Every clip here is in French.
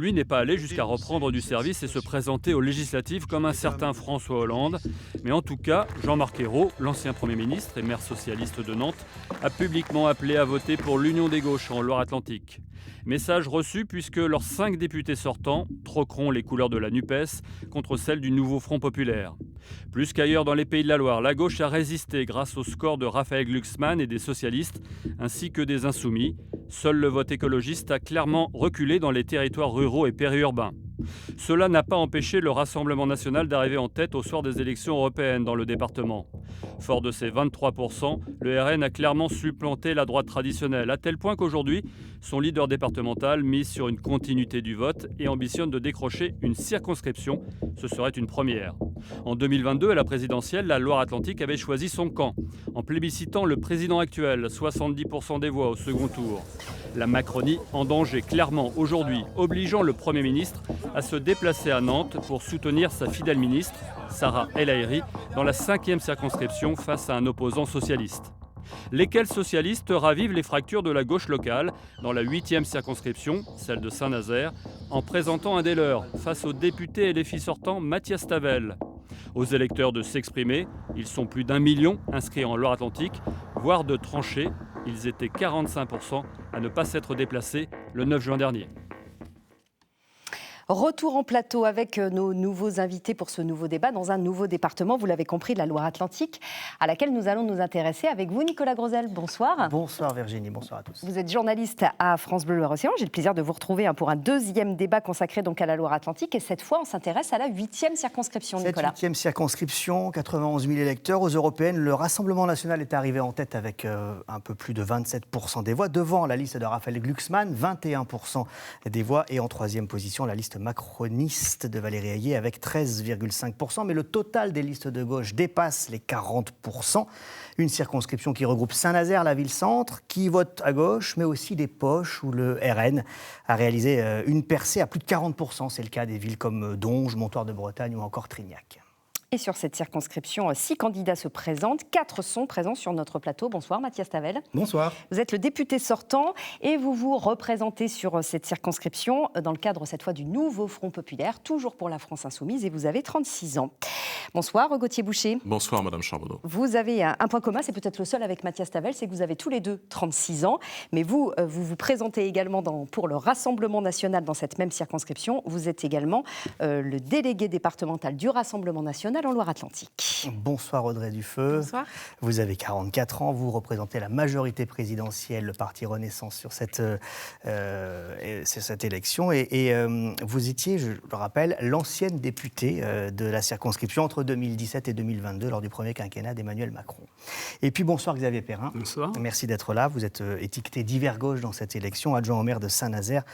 lui, n'est pas allé jusqu'à reprendre du service et se présenter aux législatives comme un certain François Hollande. Mais en tout cas, Jean-Marc Ayrault, l'ancien Premier ministre et maire socialiste de Nantes, a publiquement appelé à voter pour l'Union des gauches en Loire-Atlantique. Message reçu puisque leurs 5 députés sortants troqueront les couleurs de la NUPES contre celles du nouveau Front populaire. Plus qu'ailleurs dans les Pays de la Loire, la gauche a résisté grâce au score de Raphaël Glucksmann et des socialistes, ainsi que des insoumis. Seul le vote écologiste a clairement reculé dans les territoires ruraux et périurbains. Cela n'a pas empêché le Rassemblement national d'arriver en tête au soir des élections européennes dans le département. Fort de ses 23%, le RN a clairement supplanté la droite traditionnelle, à tel point qu'aujourd'hui, son leader départemental mise sur une continuité du vote et ambitionne de décrocher une circonscription. Ce serait une première. En 2022, à la présidentielle, la Loire-Atlantique avait choisi son camp, en plébiscitant le président actuel, 70% des voix au second tour. La Macronie en danger clairement aujourd'hui, obligeant le Premier ministre à se déplacer à Nantes pour soutenir sa fidèle ministre, Sarah El Haïry, dans la 5e circonscription face à un opposant socialiste. Lesquels socialistes ravivent les fractures de la gauche locale dans la 8e circonscription, celle de Saint-Nazaire, en présentant un des leurs face au député et défi sortant Mathias Tavel. Aux électeurs de s'exprimer, ils sont plus d'1 million inscrits en Loire-Atlantique, voire de trancher. Ils étaient 45% à ne pas s'être déplacés le 9 juin dernier. Retour en plateau avec nos nouveaux invités pour ce nouveau débat dans un nouveau département, vous l'avez compris, la Loire-Atlantique, à laquelle nous allons nous intéresser avec vous, Nicolas Grosel. Bonsoir. Bonsoir Virginie, bonsoir à tous. Vous êtes journaliste à France Bleu Loire-Océan. J'ai le plaisir de vous retrouver pour un deuxième débat consacré donc à la Loire-Atlantique. Et cette fois, on s'intéresse à la 8e circonscription, Nicolas. Cette 8e circonscription, 91 000 électeurs. Aux européennes, le Rassemblement national est arrivé en tête avec un peu plus de 27% des voix, devant la liste de Raphaël Glucksmann, 21% des voix. Et en troisième position, la liste macroniste de Valérie Hayé avec 13,5%. Mais le total des listes de gauche dépasse les 40%. Une circonscription qui regroupe Saint-Nazaire, la ville-centre, qui vote à gauche, mais aussi des poches où le RN a réalisé une percée à plus de 40%. C'est le cas des villes comme Donge, Montoire de Bretagne ou encore Trignac. Et sur cette circonscription, 6 candidats se présentent, 4 sont présents sur notre plateau. Bonsoir Mathias Tavel. Bonsoir. Vous êtes le député sortant et vous vous représentez sur cette circonscription dans le cadre cette fois du nouveau Front populaire, toujours pour la France insoumise, et vous avez 36 ans. Bonsoir Gauthier Boucher. Bonsoir Madame Charbonneau. Vous avez un point commun, c'est peut-être le seul avec Mathias Tavel, c'est que vous avez tous les deux 36 ans, mais vous vous présentez également pour le Rassemblement national dans cette même circonscription. Vous êtes également le délégué départemental du Rassemblement national en Loire-Atlantique. Bonsoir Audrey Dufeu. Bonsoir. Vous avez 44 ans, vous représentez la majorité présidentielle, le parti Renaissance sur cette élection et vous étiez, je le rappelle, l'ancienne députée de la circonscription entre 2017 et 2022 lors du premier quinquennat d'Emmanuel Macron. Et puis bonsoir Xavier Perrin. Bonsoir. Merci d'être là. Vous êtes étiqueté d'hiver gauche dans cette élection, adjoint au maire de Saint-Nazaire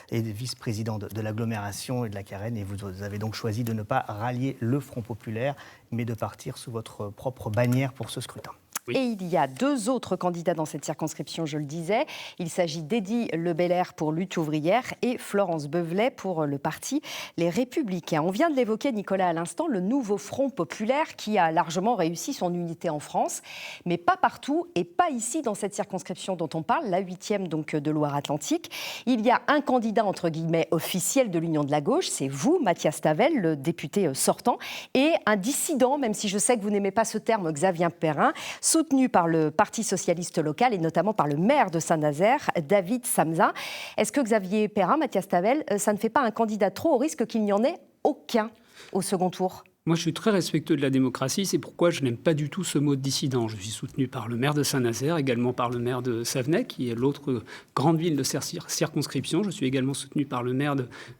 et vice-président de l'agglomération et de la Carène. Et vous avez donc choisi de ne pas rallier le Front populaire, mais de partir sous votre propre bannière pour ce scrutin. Oui. Et il y a 2 autres candidats dans cette circonscription, je le disais. Il s'agit d'Eddy Lebelair pour Lutte ouvrière et Florence Beuvelet pour le parti Les Républicains. On vient de l'évoquer, Nicolas, à l'instant, le nouveau Front populaire qui a largement réussi son unité en France, mais pas partout et pas ici dans cette circonscription dont on parle, la 8e donc de Loire-Atlantique. Il y a un candidat, entre guillemets, officiel de l'Union de la gauche, c'est vous, Mathias Tavel, le député sortant, et un dissident, même si je sais que vous n'aimez pas ce terme, Xavier Perrin, soutenu par le Parti socialiste local et notamment par le maire de Saint-Nazaire, David Samsa. Est-ce que Xavier Perrin, Mathias Tavel, ça ne fait pas un candidat trop au risque qu'il n'y en ait aucun au second tour ? Moi, je suis très respectueux de la démocratie. C'est pourquoi je n'aime pas du tout ce mot de dissident. Je suis soutenu par le maire de Saint-Nazaire, également par le maire de Savenay, qui est l'autre grande ville de cette circonscription. Je suis également soutenu par le maire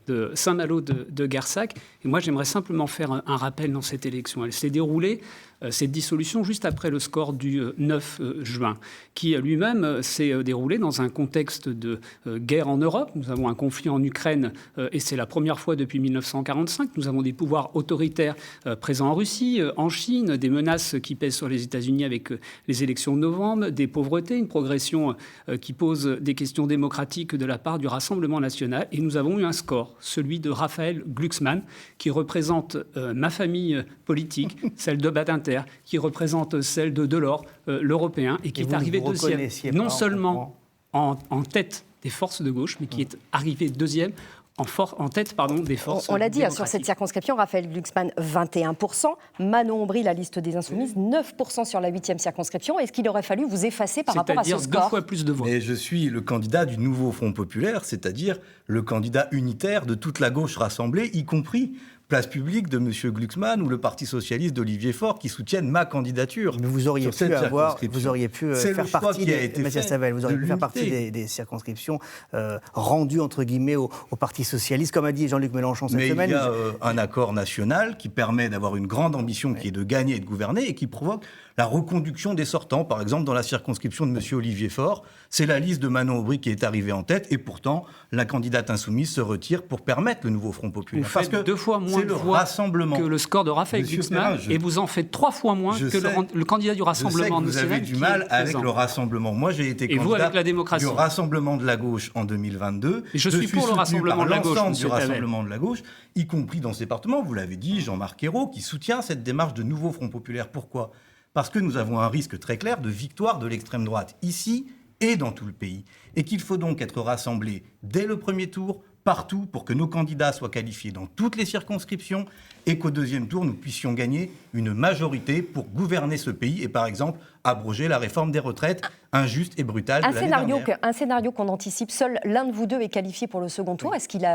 de Saint-Malo de Garsac. Et moi, j'aimerais simplement faire un rappel dans cette élection. Elle s'est déroulée, cette dissolution, juste après le score du 9 juin, qui lui-même s'est déroulé dans un contexte de guerre en Europe. Nous avons un conflit en Ukraine, et c'est la première fois depuis 1945. Nous avons des pouvoirs autoritaires présents en Russie, en Chine, des menaces qui pèsent sur les États-Unis avec les élections de novembre, des pauvretés, une progression qui pose des questions démocratiques de la part du Rassemblement national. Et nous avons eu un score, celui de Raphaël Glucksmann, qui représente ma famille politique, celle de Badinter, qui représente celle de Delors, l'européen, et qui est arrivé deuxième, non seulement en tête des forces de gauche, mais qui est arrivé deuxième en tête des forces. On l'a dit, sur cette démocratiques. circonscription, Raphaël Glucksmann, 21%. Manon Aubry, la liste des Insoumises, 9% sur la 8e circonscription. Est-ce qu'il aurait fallu vous effacer par rapport à ce C'est-à-dire score 2 fois plus de voix. Mais je suis le candidat du nouveau Front populaire, c'est-à-dire le candidat unitaire de toute la gauche rassemblée, y compris Place Publique de M. Glucksmann ou le Parti socialiste d'Olivier Faure qui soutiennent ma candidature. Mais vous auriez sur pu cette avoir, circonscription. vous auriez pu C'est faire le choix partie qui a été Mathias fait Tavel, vous auriez de pu faire partie l'unité. des circonscriptions rendues entre guillemets au Parti socialiste, comme a dit Jean-Luc Mélenchon cette Mais semaine. il y a un accord national qui permet d'avoir une grande ambition qui est de gagner et de gouverner et qui provoque la reconduction des sortants. Par exemple, dans la circonscription de M. Olivier Faure, c'est la liste de Manon Aubry qui est arrivée en tête et pourtant la candidate insoumise se retire pour permettre le nouveau Front populaire. Vous faites 2 fois moins c'est de le voix rassemblement. que le score de Raphaël Monsieur Glucksmann, Perrin, et vous en faites 3 fois moins je que sais- le candidat du Je sais Rassemblement que vous national. avez du qui mal est avec présent. le rassemblement. Moi, j'ai été Et vous, candidat avec la démocratie. du Rassemblement de la gauche en 2022. Et je suis pour le soutenu Rassemblement par de la gauche, l'ensemble monsieur du Tavel. Rassemblement de la gauche, y compris dans ce département. Vous l'avez dit, Jean-Marc Ayrault, qui soutient cette démarche de nouveau Front populaire. Pourquoi ? Parce que nous avons un risque très clair de victoire de l'extrême droite, ici et dans tout le pays. Et qu'il faut donc être rassemblés dès le premier tour, partout, pour que nos candidats soient qualifiés dans toutes les circonscriptions et qu'au deuxième tour, nous puissions gagner une majorité pour gouverner ce pays et, par exemple, abroger la réforme des retraites injuste et brutale de l'année dernière. Un scénario qu'on anticipe, seul l'un de vous deux est qualifié pour le second tour. Est-ce qu'il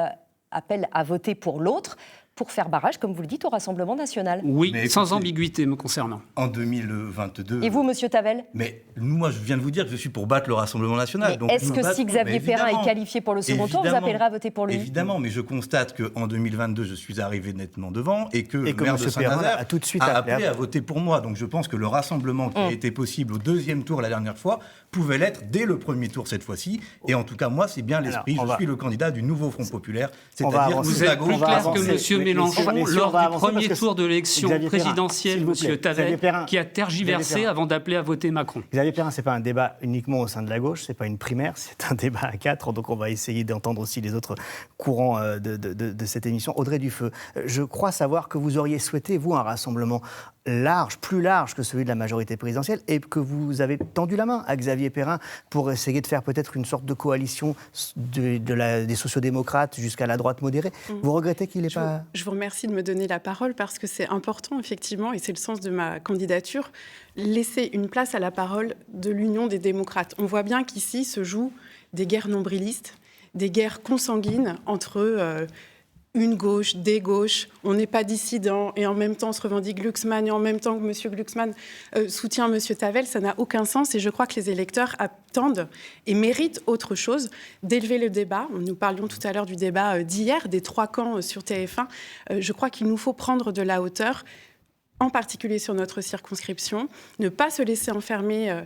appelle à voter pour l'autre pour faire barrage, comme vous le dites, au Rassemblement national? Oui, Mais sans écoutez, ambiguïté me concernant. En 2022... Et vous, monsieur Tavel? Mais moi, je viens de vous dire que je suis pour battre le Rassemblement national. Mais Donc est-ce nous que si battrons. Xavier Mais Perrin est évidemment. qualifié pour le second tour, vous Évidemment. appellerez à voter pour lui? Évidemment, mais je constate qu'en 2022, je suis arrivé nettement devant et que le maire de M. Perrin Saint-Nazaire a tout de suite a appelé appelé à voter pour moi. Donc je pense que le rassemblement qui a été possible au deuxième tour la dernière fois pouvait l'être dès le premier tour cette fois-ci. Et en tout cas, moi, c'est bien l'esprit. Alors, Je suis le candidat du nouveau Front populaire, On va c'est-à-dire avancer. toute Vous la êtes gauche. plus clair que avancer. M. Mélenchon Mais si on lors va du avancer, parce premier que tour de l'élection Xavier Perrin, présidentielle, s'il vous plaît. M. Tavel, Xavier Perrin. qui a tergiversé Xavier Perrin. avant d'appeler à voter Macron. Xavier Perrin, ce n'est pas un débat uniquement au sein de la gauche, ce n'est pas une primaire, c'est un débat à 4, donc on va essayer d'entendre aussi les autres courants de cette émission. Audrey Dufeu, je crois savoir que vous auriez souhaité, vous, un rassemblement large, plus large que celui de la majorité présidentielle, et que vous avez tendu la main à Xavier Perrin pour essayer de faire peut-être une sorte de coalition des sociodémocrates jusqu'à la droite modérée. Vous regrettez qu'il n'ait pas... Je vous remercie de me donner la parole parce que c'est important, effectivement, et c'est le sens de ma candidature, laisser une place à la parole de l'Union des démocrates. On voit bien qu'ici se jouent des guerres nombrilistes, des guerres consanguines entre une gauche, des gauches. On n'est pas dissident et en même temps on se revendique Glucksmann et en même temps que M. Glucksmann soutient M. Tavel. Ça n'a aucun sens et je crois que les électeurs attendent et méritent autre chose, d'élever le débat. Nous parlions tout à l'heure du débat d'hier, des 3 camps sur TF1. Je crois qu'il nous faut prendre de la hauteur, en particulier sur notre circonscription, ne pas se laisser enfermer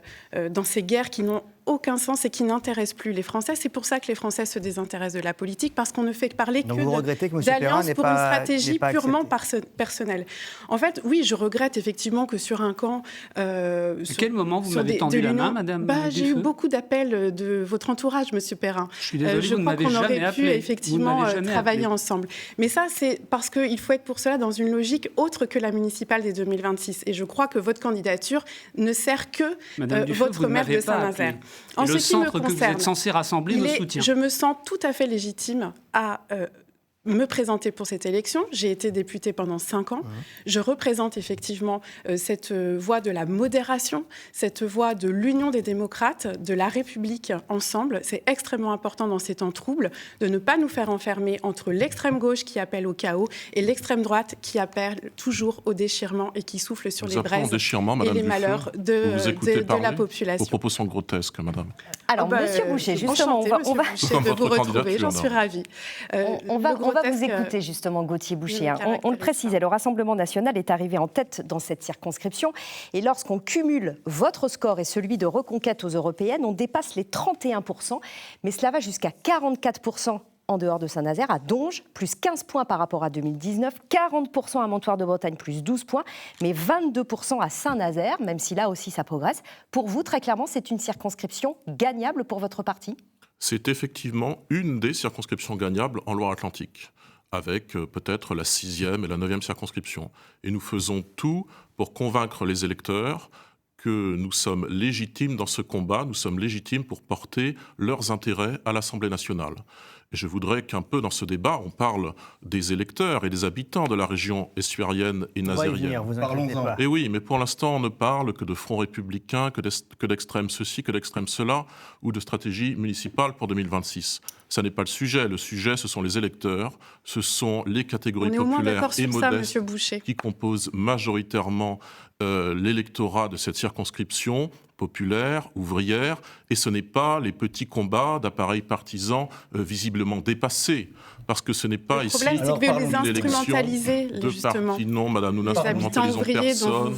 dans ces guerres qui n'ont aucun sens et qui n'intéressent plus les Français. C'est pour ça que les Français se désintéressent de la politique, parce qu'on ne fait parler Donc vous regrettez que M. Perrin d'alliance n'ait pour pas- une stratégie n'ait pas purement accepté. personnelle. En fait, oui, je regrette effectivement que sur un camp... À quel moment vous sur m'avez des- tendu de la main, l'Union, Madame J'ai eu Dufeu? beaucoup d'appels de votre entourage, M. Perrin. Je suis désolé, Je vous ne crois m'avez qu'on jamais aurait pu appelé. Vous ne effectivement m'avez jamais travailler appelé. ensemble. Mais ça, c'est parce qu'il faut être pour cela dans une logique autre que la municipale des 2026. Et je crois que votre candidature ne sert que Madame Dufeu, votre vous ne maire m'avez de pas Saint-Nazaire. appelé. En Et ce le qui me centre que vous concerne, êtes censé rassembler me soutient. je me sens tout à fait légitime à me présenter pour cette élection. J'ai été députée pendant 5 ans. Je représente effectivement cette voie de la modération, cette voie de l'union des démocrates, de la République ensemble. C'est extrêmement important dans ces temps troubles de ne pas nous faire enfermer entre l'extrême gauche qui appelle au chaos et l'extrême droite qui appelle toujours au déchirement et qui souffle sur Vous les appelez en braises déchirement, et Madame les Dufeu. malheurs Vous vous écoutez de parler. la Vos population. propos sont grotesques, Madame. Alors, Monsieur Boucher, justement, Enchantée, on va Monsieur Boucher, de vous Votre retrouver. candidature, J'en suis non. ravie. On va Le vous grotesque, écouter justement, Gauthier Boucher. le On le caractérise précisait, le Rassemblement national est arrivé en tête dans cette circonscription. Et lorsqu'on cumule votre score et celui de Reconquête aux européennes, on dépasse les 31%. Mais cela va jusqu'à 44% en dehors de Saint-Nazaire, à Donge, plus 15 points par rapport à 2019, 40% à Montoire de Bretagne, plus 12 points, mais 22% à Saint-Nazaire, même si là aussi ça progresse. Pour vous, très clairement, c'est une circonscription gagnable pour votre parti ? C'est effectivement une des circonscriptions gagnables en Loire-Atlantique, avec peut-être la 6e et la 9e circonscription. Et nous faisons tout pour convaincre les électeurs que nous sommes légitimes dans ce combat, nous sommes légitimes pour porter leurs intérêts à l'Assemblée nationale. Et je voudrais qu'un peu dans ce débat, on parle des électeurs et des habitants de la région essuarienne et nazérienne. Parlons-en. Et oui, mais pour l'instant, on ne parle que de front républicain, que d'extrême ceci, que d'extrême cela, ou de stratégie municipale pour 2026. Ça n'est pas le sujet. Le sujet, ce sont les électeurs, ce sont les catégories populaires et modestes qui composent majoritairement l'électorat de cette circonscription populaire, ouvrière, et ce n'est pas les petits combats d'appareils partisans visiblement dépassés. Parce que ce n'est pas ici l'élection de partis. Non, madame, nous n'instrumentalisons personne.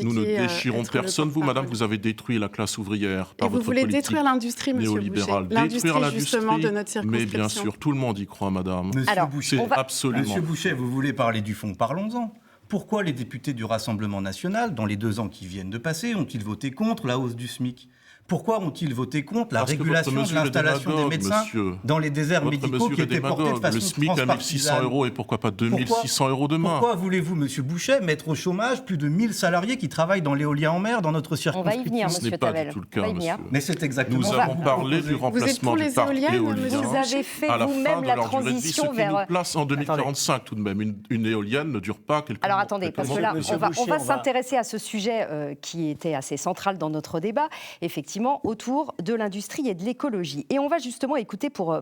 Nous ne déchirons personne. Vous, madame, vous avez détruit la classe ouvrière par votre politique. Vous voulez détruire l'industrie, monsieur Boucher. Détruire l'industrie, justement, de notre circonscription. Mais bien sûr, tout le monde y croit, madame. Monsieur Boucher, vous voulez parler du fond, parlons-en. Pourquoi les députés du Rassemblement national, dans les 2 ans qui viennent de passer, ont-ils voté contre la hausse du SMIC ? Pourquoi ont-ils voté contre la régulation de l'installation des médecins dans les déserts médicaux qui étaient portés de façon transpartisane ? Le SMIC à 1 600 € et pourquoi pas 2 600 € demain ? Pourquoi voulez-vous, monsieur Boucher, mettre au chômage plus de 1000 salariés qui travaillent dans l'éolien en mer dans notre circonscription ? On va y venir, monsieur Tavel. Ce n'est pas du tout le cas, monsieur. Mais c'est exactement ça. Nous avons parlé du remplacement du parc éolien vous avez fait à la vous-même fin de la leur durée de vie, transition ce qui nous place en 2045 tout de même. Une éolienne ne dure pas quelques mois. Alors attendez, parce que là, on va s'intéresser à ce sujet qui était assez central dans notre débat, effectivement, autour de l'industrie et de l'écologie. Et on va justement écouter, pour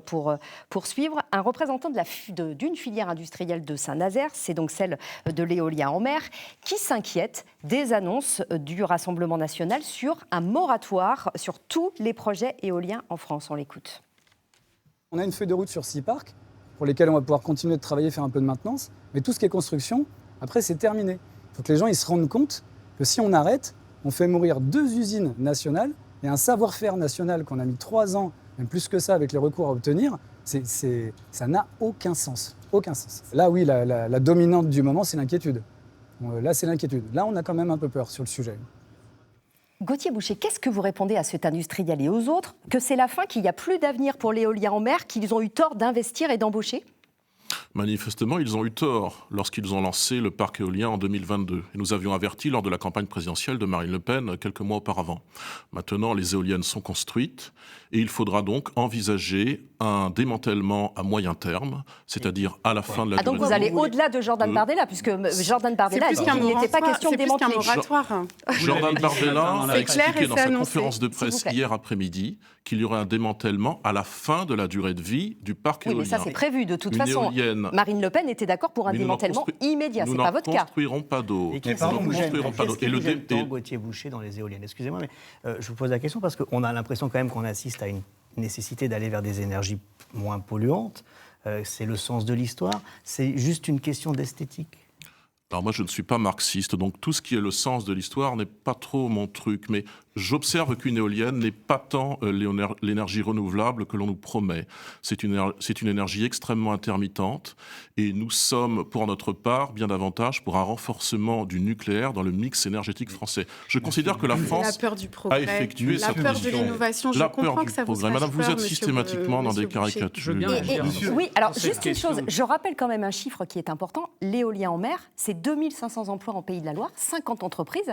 poursuivre, un représentant d'une filière industrielle de Saint-Nazaire, c'est donc celle de l'éolien en mer, qui s'inquiète des annonces du Rassemblement national sur un moratoire sur tous les projets éoliens en France. On l'écoute. On a une feuille de route sur 6 parcs, pour lesquels on va pouvoir continuer de travailler, faire un peu de maintenance, mais tout ce qui est construction, après, c'est terminé. Il faut que les gens ils se rendent compte que si on arrête, on fait mourir 2 usines nationales et un savoir-faire national qu'on a mis 3 ans, même plus que ça, avec les recours à obtenir, ça n'a aucun sens. Aucun sens. Là, oui, la dominante du moment, c'est l'inquiétude. Là, c'est l'inquiétude. Là, on a quand même un peu peur sur le sujet. Gauthier Boucher, qu'est-ce que vous répondez à cet industriel et aux autres ? Que c'est la fin, qu'il n'y a plus d'avenir pour l'éolien en mer, qu'ils ont eu tort d'investir et d'embaucher ? Manifestement, ils ont eu tort lorsqu'ils ont lancé le parc éolien en 2022. Et nous avions averti lors de la campagne présidentielle de Marine Le Pen quelques mois auparavant. Maintenant, les éoliennes sont construites et il faudra donc envisager un démantèlement à moyen terme, c'est-à-dire à la fin de la durée. Donc vous allez au-delà de Jordan Bardella, puisque Jordan Bardella a dit qu'il n'était pas question de démanteler. Jordan Bardella a expliqué dans sa conférence de presse hier après-midi qu'il y aurait un démantèlement à la fin de la durée de vie du parc éolien. Oui, mais ça c'est prévu de toute façon. Marine Le Pen était d'accord pour un démantèlement immédiat, c'est pas votre cas. Nous n'en construirons pas d'autres. Qu'est-ce qui vous gêne tant, Gauthier Boucher, dans les éoliennes ? Excusez-moi, mais je vous pose la question parce qu'on a l'impression quand même qu'on assiste à une nécessité d'aller vers des énergies moins polluantes. C'est le sens de l'histoire. C'est juste une question d'esthétique. Alors moi, je ne suis pas marxiste, donc tout ce qui est le sens de l'histoire n'est pas trop mon truc. Mais j'observe qu'une éolienne n'est pas tant l'énergie renouvelable que l'on nous promet. C'est une énergie extrêmement intermittente et nous sommes, pour notre part, bien davantage pour un renforcement du nucléaire dans le mix énergétique français. Je considère que la France a effectué sa peur de l'innovation. Je comprends que ça vous fasse Madame, vous peur, êtes systématiquement dans des caricatures. Oui, alors juste une chose, je rappelle quand même un chiffre qui est important. L'éolien en mer, c'est 2500 emplois en Pays de la Loire, 50 entreprises.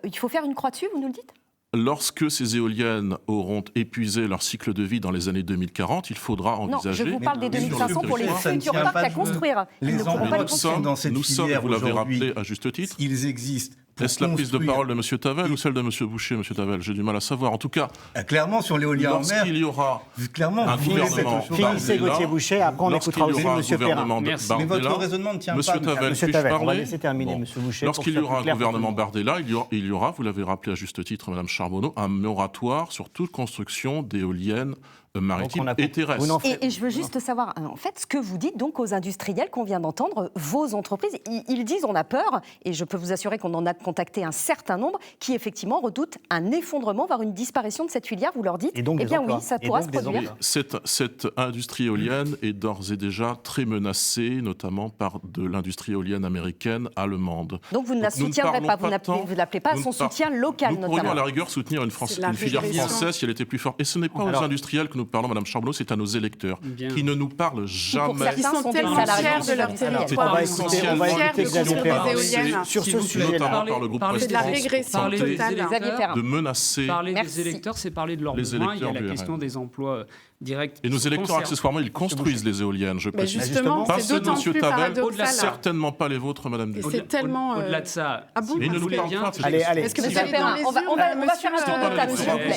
Il faut faire une croix dessus, vous nous le dites ? Lorsque ces éoliennes auront épuisé leur cycle de vie dans les années 2040, il faudra envisager... Non, je vous parle des 2500 pour les futurs parcs à construire. Les emplois qui sont dans cette filière, vous l'avez rappelé à juste titre, ils existent. Est-ce la prise de parole de M. Tavel ou celle de M. Boucher, M. Tavel ? J'ai du mal à savoir. En tout cas, clairement, sur l'éolien en mer, lorsqu'il y aura un gouvernement finissez Gauthier Boucher, après on écoutera aussi M. Perrin. Mais votre raisonnement ne tient pas. M. Tavel, puis-je parler ? On va laisser terminer M. Boucher. Lorsqu'il y aura un gouvernement Bardella, il y aura, vous l'avez rappelé à juste titre, Mme Charbonneau, un moratoire sur toute construction d'éoliennes maritimes et terrestres. Et je veux juste savoir, en fait, ce que vous dites donc aux industriels qu'on vient d'entendre, vos entreprises, ils disent on a peur, et je peux vous assurer qu'on en a contacté un certain nombre, qui effectivement redoutent un effondrement, voire une disparition de cette filière. Vous leur dites, eh bien oui, ça pourra se produire. Cette industrie éolienne est d'ores et déjà très menacée, notamment par de l'industrie éolienne américaine, allemande. Donc vous ne la soutiendrez pas, vous n'appelez pas à son soutien local, notamment. Nous pourrions à la rigueur soutenir une filière française si elle était plus forte. Et ce n'est pas aux industriels que nous nous parlons, Madame Charbonneau, c'est à nos électeurs, Bien. qui ne nous parlent jamais. Ils sont tellement fiers de leur territoire. Ils sont fiers de construire des éoliennes. Sur ce sujet, notamment par le groupe C'est de la régression Parler des totale. électeurs, de menacer parler Merci. des électeurs, c'est parler de leurs Les besoins. Il y a électeurs la du question RN. des emplois directs. Et nos électeurs, accessoirement, ils construisent les éoliennes, je Mais précise. justement, Pas c'est ceux de d'autant Monsieur plus Tavel, paradoxal. certainement pas les vôtres, Madame Et Dufay. c'est tellement, Au-delà de ça, Ah bon, Mais ils ne nous voulez parlent bien- pas de ces Allez, allez. Est-ce que vous Monsieur allez dans Perrin, les on va urnes, faire un tour de table, s'il vous plaît.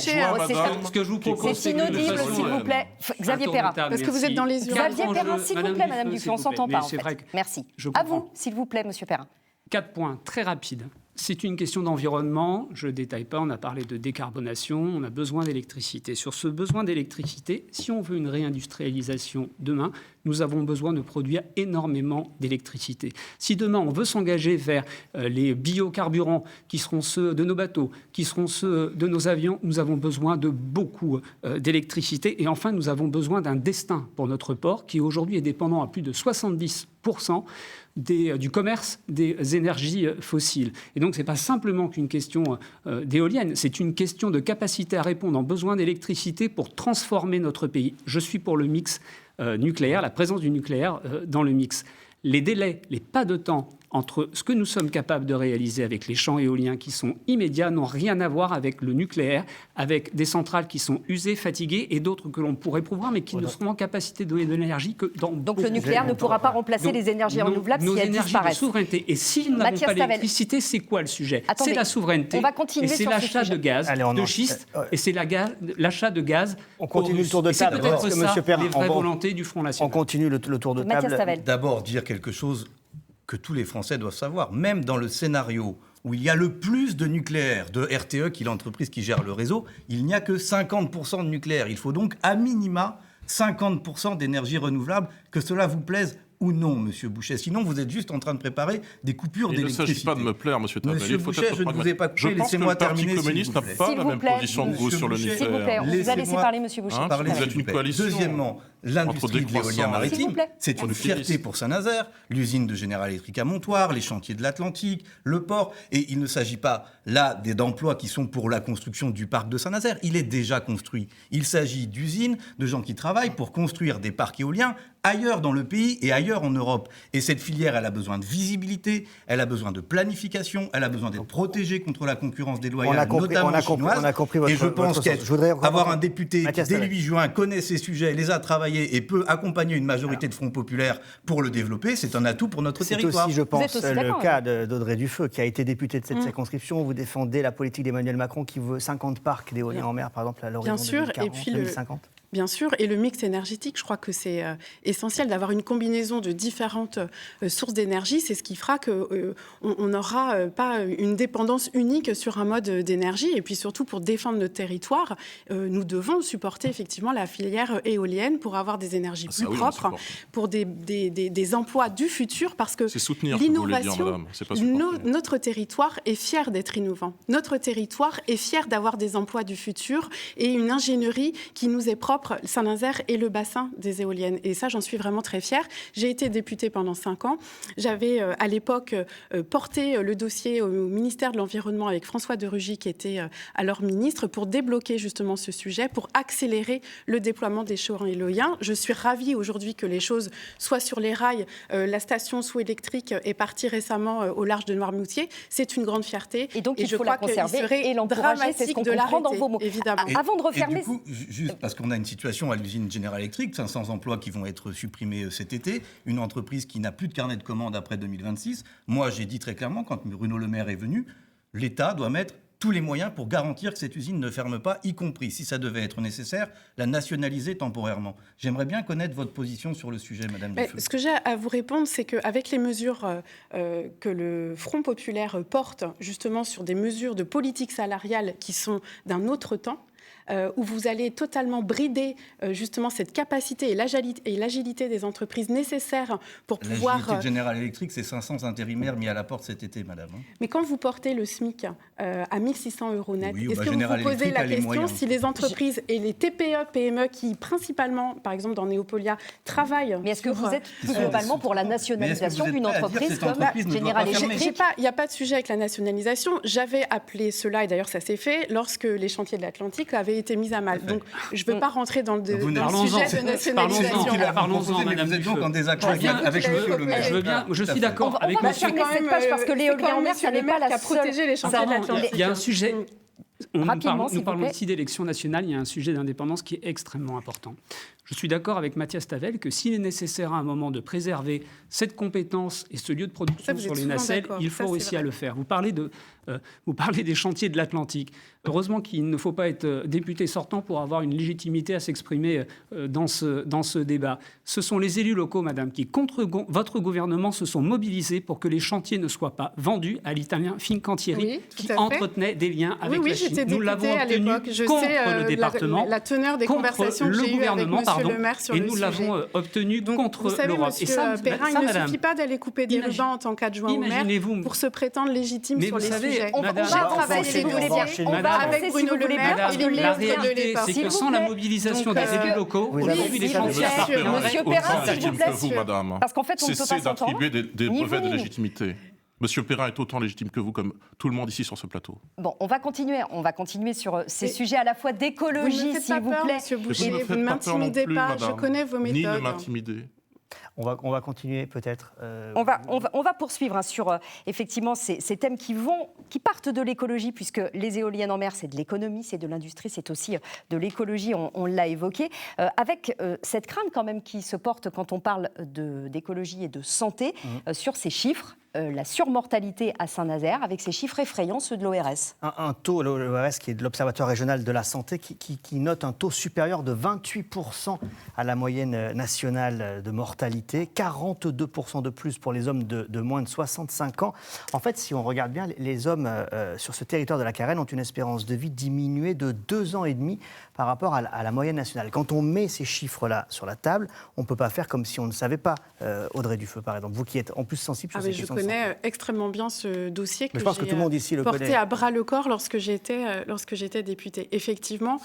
Ce que je vous propose, C'est inaudible, s'il vous plaît. Xavier Perrin. Parce que vous êtes dans les urnes. Xavier Perrin, s'il vous plaît, Madame Dufay, on s'entend pas, en fait. Merci. Je À comprends. vous, s'il vous plaît, Monsieur Perrin. 4 points très rapides. C'est une question d'environnement, je ne détaille pas, on a parlé de décarbonation, on a besoin d'électricité. Sur ce besoin d'électricité, si on veut une réindustrialisation demain, nous avons besoin de produire énormément d'électricité. Si demain on veut s'engager vers les biocarburants qui seront ceux de nos bateaux, qui seront ceux de nos avions, nous avons besoin de beaucoup d'électricité. Et enfin, nous avons besoin d'un destin pour notre port qui aujourd'hui est dépendant à plus de 70% du commerce des énergies fossiles. Et donc, ce n'est pas simplement qu'une question d'éolienne, c'est une question de capacité à répondre aux besoins d'électricité pour transformer notre pays. Je suis pour le mix nucléaire, la présence du nucléaire dans le mix. Les délais, les pas de temps entre ce que nous sommes capables de réaliser avec les champs éoliens qui sont immédiats n'ont rien à voir avec le nucléaire, avec des centrales qui sont usées, fatiguées et d'autres que l'on pourrait pouvoir mais qui ne seront en capacité de donner de l'énergie que dans Donc le nucléaire ne pourra pas remplacer les énergies renouvelables si nos elles énergies de disparaissent. souveraineté. Et si nous n'avons Mathias pas Tavel. l'électricité, c'est quoi le sujet? Attendez, C'est la souveraineté. on va continuer et c'est sur ce l'achat sujet. de gaz, Allez, on de en- schiste, et c'est l'achat de gaz. On continue le tour de Et c'est table. peut-être Parce que ça Monsieur Perrin, les vraies on va- volontés du Front On National. continue le tour de Mathias table. Tavel. D'abord, dire quelque chose que tous les Français doivent savoir. Même dans le scénario où il y a le plus de nucléaire, de RTE, qui est l'entreprise qui gère le réseau, il n'y a que 50% de nucléaire. Il faut donc à minima 50% d'énergie renouvelable, que cela vous plaise ou non, Monsieur Bouchet. Sinon, vous êtes juste en train de préparer des coupures Il ne d'électricité. s'agit pas de me plaire, Monsieur Tavel. Monsieur Il faut Bouchet, être je ne vous ai pas coupé. Je pense que Laissez-moi le Parti terminer, s'il communiste vous n'a plaît. pas S'il la vous même plaît, position que vous Monsieur sur le Boucher. S'il vous plaît, nucléaire. on vous a laissé Laissez-moi parler, Monsieur Boucher. parler, Vous s'il êtes vous une plaît. coalition Deuxièmement, l'industrie de décroissants. l'éolien S'il maritime, vous plaît. c'est une fierté pour Saint-Nazaire, l'usine de General Electric à Montoire, les chantiers de l'Atlantique, le port. Et il ne s'agit pas là d'emplois qui sont pour la construction du parc de Saint-Nazaire. Il est déjà construit. Il s'agit d'usines, de gens qui travaillent pour construire des parcs éoliens ailleurs dans le pays et ailleurs en Europe. Et cette filière, elle a besoin de visibilité, elle a besoin de planification, elle a besoin d'être protégée contre la concurrence déloyale, notamment chinoise. on a compris votre Et je pense votre sens. Je voudrais encore- qu'avoir un député qui, Mathias dès le Tavel. 8 juin, connaît ces sujets, les a travaillés et peut accompagner une majorité de Front populaire pour le développer, c'est un atout pour notre C'est territoire. aussi, je êtes pense, aussi d'accord, le cas d'Audrey Dufeu, qui a été députée de cette Mm. circonscription. Vous défendez la politique d'Emmanuel Macron qui veut 50 parcs d'éolien en mer, par exemple, à l'horizon Bien sûr, 2040, et puis 2050. Bien sûr, et le mix énergétique, je crois que c'est essentiel d'avoir une combinaison de différentes sources d'énergie. C'est ce qui fera qu'on n'aura pas une dépendance unique sur un mode d'énergie. Et puis surtout, pour défendre notre territoire, nous devons supporter effectivement la filière éolienne pour avoir des énergies Ça, plus oui, on propres, supporte. pour des emplois du futur, parce que C'est soutenir, que vous voulez dire, l'innovation, madame. C'est pas supporter. notre territoire est fier d'être innovant. Notre territoire est fier d'avoir des emplois du futur et une ingénierie qui nous est propre, Saint-Nazaire et le bassin des éoliennes. Et ça, j'en suis vraiment très fière. J'ai été députée pendant 5 ans. J'avais, à l'époque, porté le dossier au ministère de l'Environnement avec François de Rugy, qui était alors ministre, pour débloquer justement ce sujet, pour accélérer le déploiement des champs éoliens. Je suis ravie aujourd'hui que les choses soient sur les rails. La station sous-électrique est partie récemment au large de Noirmoutier. C'est une grande fierté. Et donc, il je faut la crois qu'il conserver serait et l'encourager. C'est ce qu'on dramatique de comprend dans l'arrêter, vos mots. évidemment. Avant de Et refermer... du coup, juste parce qu'on a une situation à l'usine General Electric, 500 emplois qui vont être supprimés cet été, une entreprise qui n'a plus de carnet de commandes après 2026. Moi, j'ai dit très clairement, quand Bruno Le Maire est venu, l'État doit mettre tous les moyens pour garantir que cette usine ne ferme pas, y compris, si ça devait être nécessaire, la nationaliser temporairement. J'aimerais bien connaître votre position sur le sujet, Madame Dufeu. Ce que j'ai à vous répondre, c'est qu'avec les mesures que le Front populaire porte, justement sur des mesures de politique salariale qui sont d'un autre temps, où vous allez totalement brider justement cette capacité et l'agilité des entreprises nécessaires pour pouvoir... L'agilité de General Electric, c'est 500 intérimaires mis à la porte cet été, madame. Mais quand vous portez le SMIC à 1 600 € net, Oui, est-ce que General vous vous posez Electric la a les question moyens. si les entreprises et les TPE, PME qui principalement, par exemple dans Néopolia, travaillent... Mais est-ce que sur, vous êtes plus globalement pour la nationalisation d'une entreprise comme General Electric? Il n'y a pas de sujet avec la nationalisation. J'avais appelé cela, et d'ailleurs ça s'est fait, lorsque les chantiers de l'Atlantique avaient avait été mise à mal. Donc, je ne veux pas rentrer dans le sujet de nationalisation. Parlons-en, Madame Vous êtes donc en désaccord avec Monsieur Le Maire. Je suis d'accord avec Monsieur. On va fermer cette page parce que l'éolien en mer, ça n'est pas la seule. Protéger les chantiers de l'Atlantique. Il y a un sujet. Nous parlons ici d'élections nationales, il y a un sujet d'indépendance qui est extrêmement important. Je suis d'accord avec Mathias Tavel que s'il est nécessaire à un moment de préserver cette compétence et ce lieu de production sur les nacelles, il faut réussir à le faire. Vous parlez des chantiers de l'Atlantique. Heureusement qu'il ne faut pas être député sortant pour avoir une légitimité à s'exprimer dans ce débat. Ce sont les élus locaux, madame, qui, contre votre gouvernement, se sont mobilisés pour que les chantiers ne soient pas vendus à l'italien Fincantieri, qui entretenait des liens avec la Chine. Nous l'avons obtenu contre le département, la teneur des conversations que j'ai eues avec Monsieur le maire sur le sujet. Et nous l'avons obtenu contre l'Europe. Vous savez, Monsieur Perrin, il ne suffit pas d'aller couper des rubans en tant qu'adjoint au maire pour se prétendre légitime sur les sujets. On va travailler, si vous voulez bien. On va avec Bruno Le Maire. La réalité, c'est que sans la mobilisation des élus locaux, aujourd'hui, les chantiers... Monsieur Perrin, s'il vous plaît, parce qu'en fait, on ne peut pas s'entendre. D'attribuer des brevets de légitimité. Monsieur Perrin est autant légitime que vous, comme tout le monde ici sur ce plateau. Bon, on va continuer sur ces sujets à la fois d'écologie, s'il vous plaît. Monsieur Boucher, vous ne m'intimidez pas, je connais vos méthodes. Ni ne m'intimider. On va continuer peut-être. On va poursuivre sur effectivement ces thèmes qui partent de l'écologie, puisque les éoliennes en mer, c'est de l'économie, c'est de l'industrie, c'est aussi de l'écologie, on l'a évoqué, avec cette crainte quand même qui se porte quand on parle d'écologie et de santé sur ces chiffres. La surmortalité à Saint-Nazaire, avec ces chiffres effrayants, ceux de l'ORS. Un taux, l'ORS, qui est de l'Observatoire régional de la santé, qui note un taux supérieur de 28% à la moyenne nationale de mortalité, 42% de plus pour les hommes de moins de 65 ans. En fait, si on regarde bien, les hommes sur ce territoire de la Carène ont une espérance de vie diminuée de 2 ans et demi par rapport à la moyenne nationale. Quand on met ces chiffres-là sur la table, on ne peut pas faire comme si on ne savait pas. Audrey Dufeu, par exemple, vous qui êtes en plus sensible sur ces questions. Je connais extrêmement bien ce dossier que j'ai porté à bras le corps lorsque j'étais députée. Effectivement,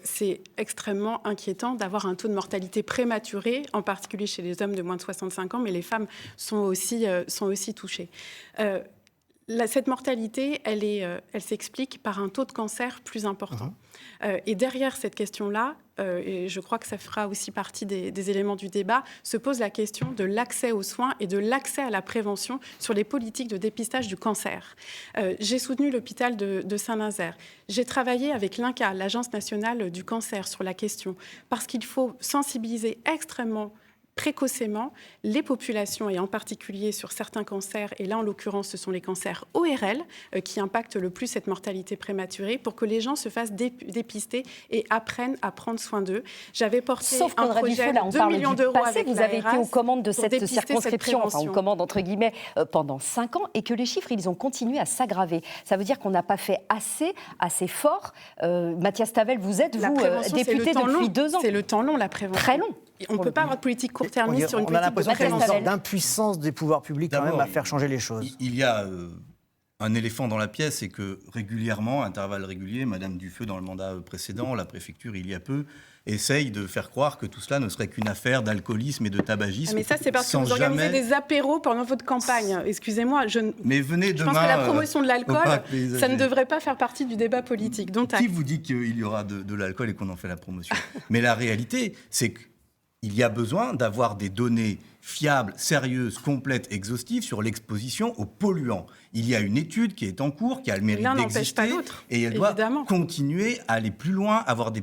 c'est extrêmement inquiétant d'avoir un taux de mortalité prématuré, en particulier chez les hommes de moins de 65 ans, mais les femmes sont aussi touchées. Cette mortalité, elle s'explique par un taux de cancer plus important. Et derrière cette question-là, et je crois que ça fera aussi partie des éléments du débat, se pose la question de l'accès aux soins et de l'accès à la prévention sur les politiques de dépistage du cancer. J'ai soutenu l'hôpital de Saint-Nazaire. J'ai travaillé avec l'INCa, l'Agence nationale du cancer, sur la question, parce qu'il faut sensibiliser extrêmement précocement les populations, et en particulier sur certains cancers, et là en l'occurrence ce sont les cancers ORL qui impactent le plus cette mortalité prématurée, pour que les gens se fassssent dépister et apprennent à prendre soin d'eux. J'avais porté un projet de 2 millions d'euros avec vous avez été aux commandes de cette circonscription, enfin aux commandes entre guillemets, pendant 5 ans, et que les chiffres, ils ont continué à s'aggraver. Ça veut dire qu'on n'a pas fait assez fort. Mathias Tavel, vous êtes, député depuis 2 ans. C'est le temps long, la prévention. Très long. On ne peut pas avoir de politique court-termiste sur une politique de prévention. On a l'impression qu'il y a une sorte d'impuissance des pouvoirs publics quand même à faire changer les choses. Il y a un éléphant dans la pièce, c'est que régulièrement, à intervalles réguliers, Madame Dufeu, dans le mandat précédent, la préfecture, il y a peu, essaye de faire croire que tout cela ne serait qu'une affaire d'alcoolisme et de tabagisme. Mais ça, c'est parce que vous organisez des apéros pendant votre campagne. Excusez-moi, mais venez demain, je pense que la promotion de l'alcool, ça ne devrait pas faire partie du débat politique. Donc, qui vous dit qu'il y aura de l'alcool et qu'on en fait la promotion? Mais la réalité, c'est que il y a besoin d'avoir des données fiables, sérieuses, complètes, exhaustives sur l'exposition aux polluants. Il y a une étude qui est en cours, qui a le mérite d'exister, et elle doit continuer à aller plus loin, avoir des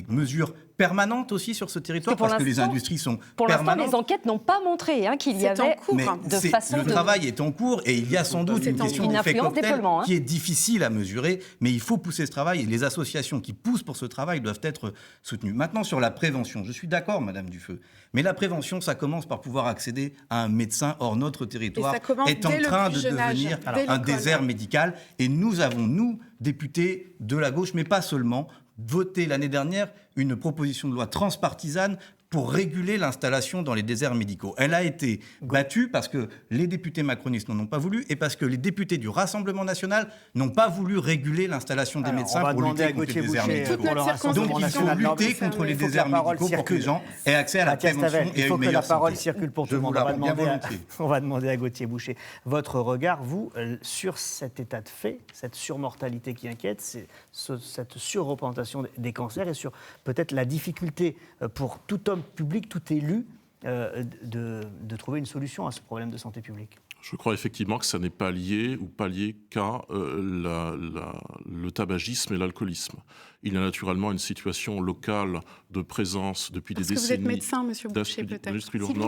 mesures permanentes aussi sur ce territoire, parce que les industries sont permanentes. Pour l'instant, les enquêtes n'ont pas montré qu'il y avait de façon... Le travail est en cours, et il y a sans doute une question d'effet cocktail qui est difficile à mesurer, mais il faut pousser ce travail, et les associations qui poussent pour ce travail doivent être soutenues. Maintenant, sur la prévention, je suis d'accord, Madame Dufeu, mais la prévention, ça commence par pouvoir accéder à un médecin hors notre territoire, est en train de devenir un désert médical, et nous avons, nous, députés de la gauche, mais pas seulement, voté l'année dernière une proposition de loi transpartisane pour réguler l'installation dans les déserts médicaux. Elle a été battue parce que les députés macronistes n'en ont pas voulu et parce que les députés du Rassemblement national n'ont pas voulu réguler l'installation des médecins pour lutter contre les déserts médicaux. Donc il faut lutter contre les déserts médicaux pour que les gens aient accès à la prévention et à une meilleure santé. Il faut que la parole circule pour tout le monde. On va demander à Gauthier Boucher votre regard, vous, sur cet état de fait, cette surmortalité qui inquiète, cette surreprésentation des cancers et sur peut-être la difficulté pour tout homme public, tout élu, de trouver une solution à ce problème de santé publique. Je crois effectivement que ça n'est pas lié qu'à le tabagisme et l'alcoolisme. Il y a naturellement une situation locale de présence depuis des décennies. Est-ce que vous êtes médecin, monsieur Boucher, peut-être ? Non,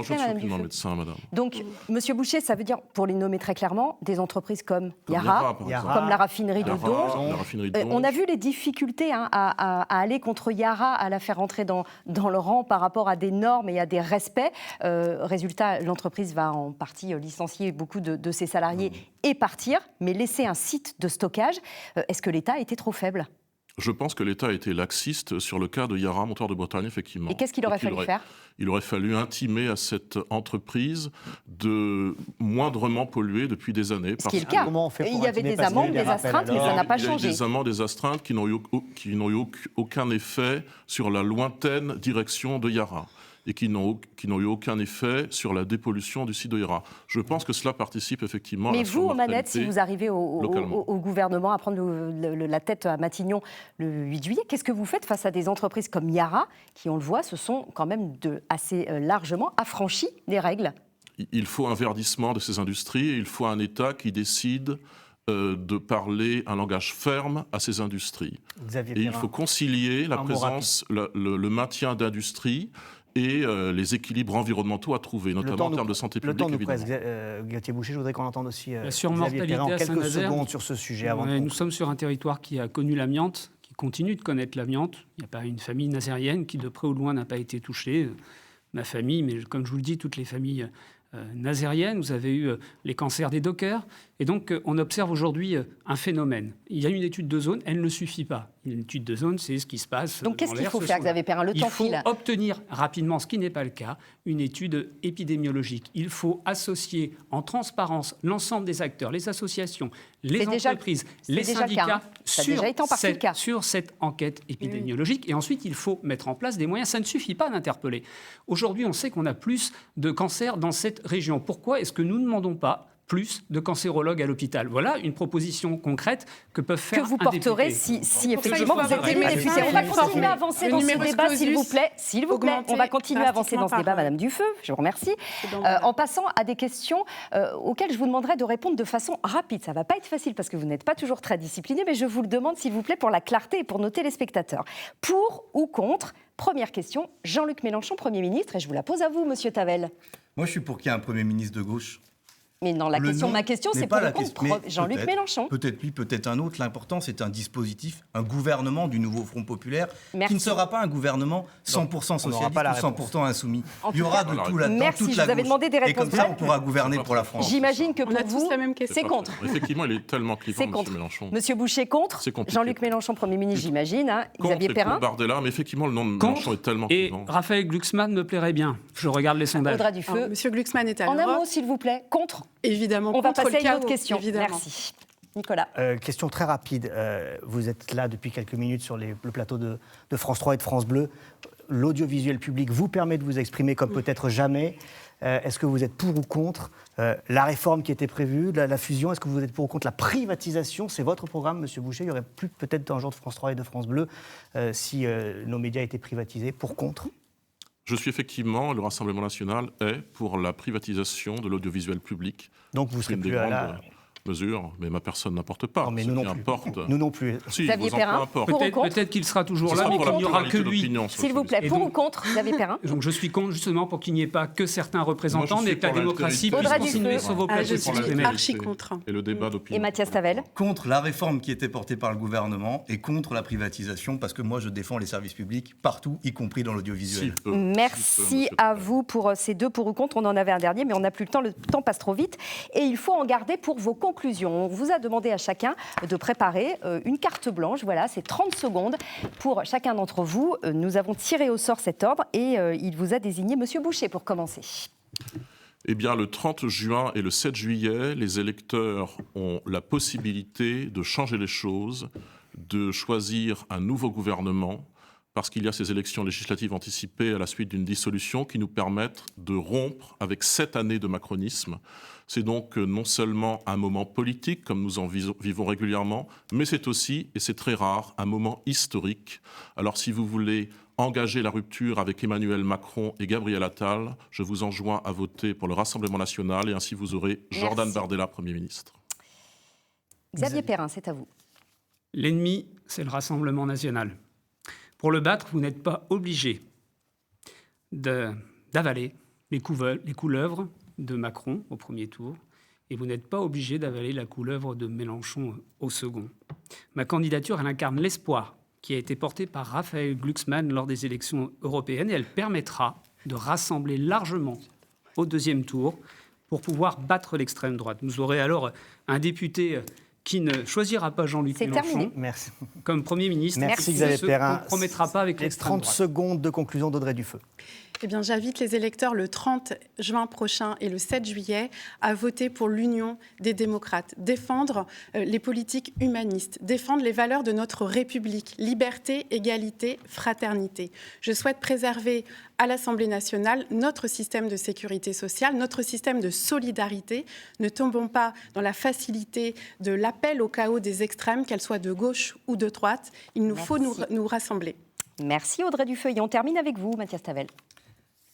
je ne suis aucunement médecin, madame. Donc, monsieur Boucher, ça veut dire, pour les nommer très clairement, des entreprises comme Yara, comme la raffinerie de Donge. On a vu les difficultés à aller contre Yara, à la faire rentrer dans le rang par rapport à des normes et à des respects. Résultat, l'entreprise va en partie licencier beaucoup de ses salariés et partir, mais laisser un site de stockage. Est-ce que l'État était trop faible ? Je pense que l'État a été laxiste sur le cas de Yara, Montoir de Bretagne, effectivement. Et qu'est-ce qu'il aurait fallu faire ? Il aurait fallu intimer à cette entreprise de moindrement polluer depuis des années. Ce qui est le cas. Il y avait des amendes, des astreintes, mais ça n'a pas changé. Il y a eu des amendes, des astreintes qui n'ont eu aucun effet sur la lointaine direction de Yara et qui n'ont eu aucun effet sur la dépollution du site de Yara. Je pense que cela participe effectivement à la surmortalité. Mais vous, aux manettes, si vous arrivez au gouvernement à prendre la tête à Matignon le 8 juillet, qu'est-ce que vous faites face à des entreprises comme Yara, qui, on le voit, se sont quand même assez largement affranchies des règles ? Il faut un verdissement de ces industries et il faut un État qui décide de parler un langage ferme à ces industries. Et il faut concilier la présence, le maintien d'industries et les équilibres environnementaux à trouver, notamment en termes de santé publique. Le temps nous presse, Gauthier Boucher, je voudrais qu'on entende aussi la surmortalité en quelques Saint-Nazaire, secondes sur ce sujet. Nous sommes sur un territoire qui a connu l'amiante, qui continue de connaître l'amiante. Il n'y a pas une famille nazérienne qui, de près ou de loin, n'a pas été touchée. Ma famille, mais comme je vous le dis, toutes les familles nazériennes, vous avez eu les cancers des dockers. Et donc, on observe aujourd'hui un phénomène. Il y a une étude de zone, elle ne suffit pas. Une étude de zone, c'est ce qui se passe. Donc, qu'est-ce qu'il faut faire, Xavier Perrin ? Le temps file. Il faut obtenir rapidement, ce qui n'est pas le cas, une étude épidémiologique. Il faut associer en transparence l'ensemble des acteurs, les associations, les entreprises, les syndicats sur cette enquête épidémiologique. Et ensuite, il faut mettre en place des moyens. Ça ne suffit pas d'interpeller. Aujourd'hui, on sait qu'on a plus de cancers dans cette région. Pourquoi est-ce que nous ne demandons pas plus de cancérologues à l'hôpital? Voilà une proposition concrète que peuvent faire un député. Que vous porterez si effectivement vous êtes élu député. On va continuer à avancer dans ce débat, s'il vous plaît. S'il vous plaît, on va continuer à avancer dans ce débat, Madame Dufeu. Je vous remercie. En passant à des questions auxquelles je vous demanderai de répondre de façon rapide. Ça ne va pas être facile parce que vous n'êtes pas toujours très discipliné, mais je vous le demande, s'il vous plaît, pour la clarté et pour nos téléspectateurs. Pour ou contre? Première question, Jean-Luc Mélenchon, Premier ministre, et je vous la pose à vous, Monsieur Tavel. Moi, je suis pour qu'il y ait un Premier ministre de gauche. Mais non, ma question, c'est pour Jean-Luc Mélenchon. Peut-être lui, peut-être un autre. L'important, c'est un dispositif, un gouvernement du nouveau Front populaire qui ne sera pas un gouvernement 100% socialiste ou 100% insoumis. Il y aura de tout là-dedans, toute la gauche. Et comme ça, on pourra gouverner pour la France. J'imagine que pour vous, c'est contre. Effectivement, il est tellement clivant, M. Mélenchon. Monsieur Boucher, contre. Jean-Luc Mélenchon, Premier ministre, j'imagine. Xavier Perrin. Bardella, mais effectivement, le nom de Mélenchon est tellement clivant. Et Raphaël Glucksmann me plairait bien. Je regarde les sondages. Audrey Dufeu. Monsieur Glucksmann est à l'Europe. En un mot, s'il vous plaît. Contre. Évidemment, on va passer à une autre question. Évidemment. Merci. Nicolas. Question très rapide. Vous êtes là depuis quelques minutes sur le plateau de France 3 et de France Bleu. L'audiovisuel public vous permet de vous exprimer comme peut-être jamais. Est-ce que vous êtes pour ou contre la réforme qui était prévue, la fusion? Est-ce que vous êtes pour ou contre la privatisation? C'est votre programme, Monsieur Boucher. Il n'y aurait plus peut-être un jour de France 3 et de France Bleu si nos médias étaient privatisés. Pour, contre? Je suis effectivement, le Rassemblement national est pour la privatisation de l'audiovisuel public. Donc vous serez plus à la mesure, mais ma personne n'importe pas. Non, mais nous non plus. Nous non plus. Si, Xavier Perrin, peut-être qu'il sera toujours là, mais qu'il n'y aura que lui. S'il vous plaît, pour ou contre, Xavier Perrin? Donc je suis contre justement pour qu'il n'y ait pas que certains représentants, mais que la démocratie puisse continuer sur vos plateaux. Je suis archi contre. Et le débat d'opinion. Et Mathias Tavel? Contre la réforme qui était portée par le gouvernement et contre la privatisation, parce que moi je défends les services publics partout, y compris dans l'audiovisuel. Merci à vous pour ces deux pour ou contre. On en avait un dernier, mais on n'a plus le temps. Le temps passe trop vite. Et il faut en garder pour vos conclusions. conclusion. On vous a demandé à chacun de préparer une carte blanche. Voilà, c'est 30 secondes pour chacun d'entre vous. Nous avons tiré au sort cet ordre et il vous a désigné Monsieur Boucher pour commencer. Eh bien, le 30 juin et le 7 juillet, les électeurs ont la possibilité de changer les choses, de choisir un nouveau gouvernement, parce qu'il y a ces élections législatives anticipées à la suite d'une dissolution qui nous permettent de rompre avec 7 années de macronisme. C'est donc non seulement un moment politique, comme nous en vivons régulièrement, mais c'est aussi, et c'est très rare, un moment historique. Alors si vous voulez engager la rupture avec Emmanuel Macron et Gabriel Attal, je vous enjoins à voter pour le Rassemblement national et ainsi vous aurez Jordan Bardella, Premier ministre. Xavier Perrin, c'est à vous. L'ennemi, c'est le Rassemblement national. Pour le battre, vous n'êtes pas obligé d'avaler les couleuvres de Macron au premier tour et vous n'êtes pas obligé d'avaler la couleuvre de Mélenchon au second. Ma candidature, elle incarne l'espoir qui a été porté par Raphaël Glucksmann lors des élections européennes et elle permettra de rassembler largement au deuxième tour pour pouvoir battre l'extrême droite. Vous aurez alors un député qui ne choisira pas Jean-Luc Mélenchon comme Premier ministre. Merci Xavier Perrin. On ne commettra pas avec l'extrême droite. 30 secondes de conclusion d'Audrey Dufeu. Eh bien, j'invite les électeurs le 30 juin prochain et le 7 juillet à voter pour l'Union des démocrates, défendre les politiques humanistes, défendre les valeurs de notre République, liberté, égalité, fraternité. Je souhaite préserver à l'Assemblée nationale notre système de sécurité sociale, notre système de solidarité. Ne tombons pas dans la facilité de l'appel au chaos des extrêmes, qu'elles soient de gauche ou de droite. Il nous faut nous rassembler. Merci Audrey Dufeu. Et on termine avec vous, Mathias Tavel.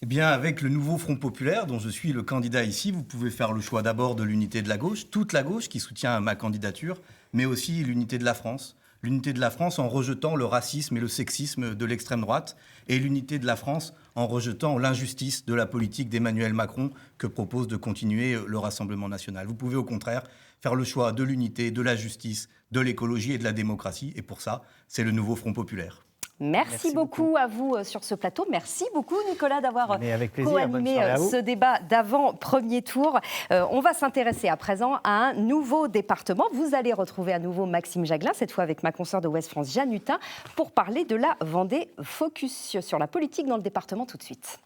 Eh bien, avec le nouveau Front populaire, dont je suis le candidat ici, vous pouvez faire le choix d'abord de l'unité de la gauche, toute la gauche qui soutient ma candidature, mais aussi l'unité de la France. L'unité de la France en rejetant le racisme et le sexisme de l'extrême droite, et l'unité de la France en rejetant l'injustice de la politique d'Emmanuel Macron que propose de continuer le Rassemblement national. Vous pouvez au contraire faire le choix de l'unité, de la justice, de l'écologie et de la démocratie, et pour ça, c'est le nouveau Front populaire. Merci beaucoup à vous sur ce plateau. Merci beaucoup Nicolas d'avoir co-animé ce débat d'avant-premier tour. On va s'intéresser à présent à un nouveau département. Vous allez retrouver à nouveau Maxime Jaglin, cette fois avec ma consoeur de Ouest France Jeanne Hutin, pour parler de la Vendée. Focus sur la politique dans le département tout de suite.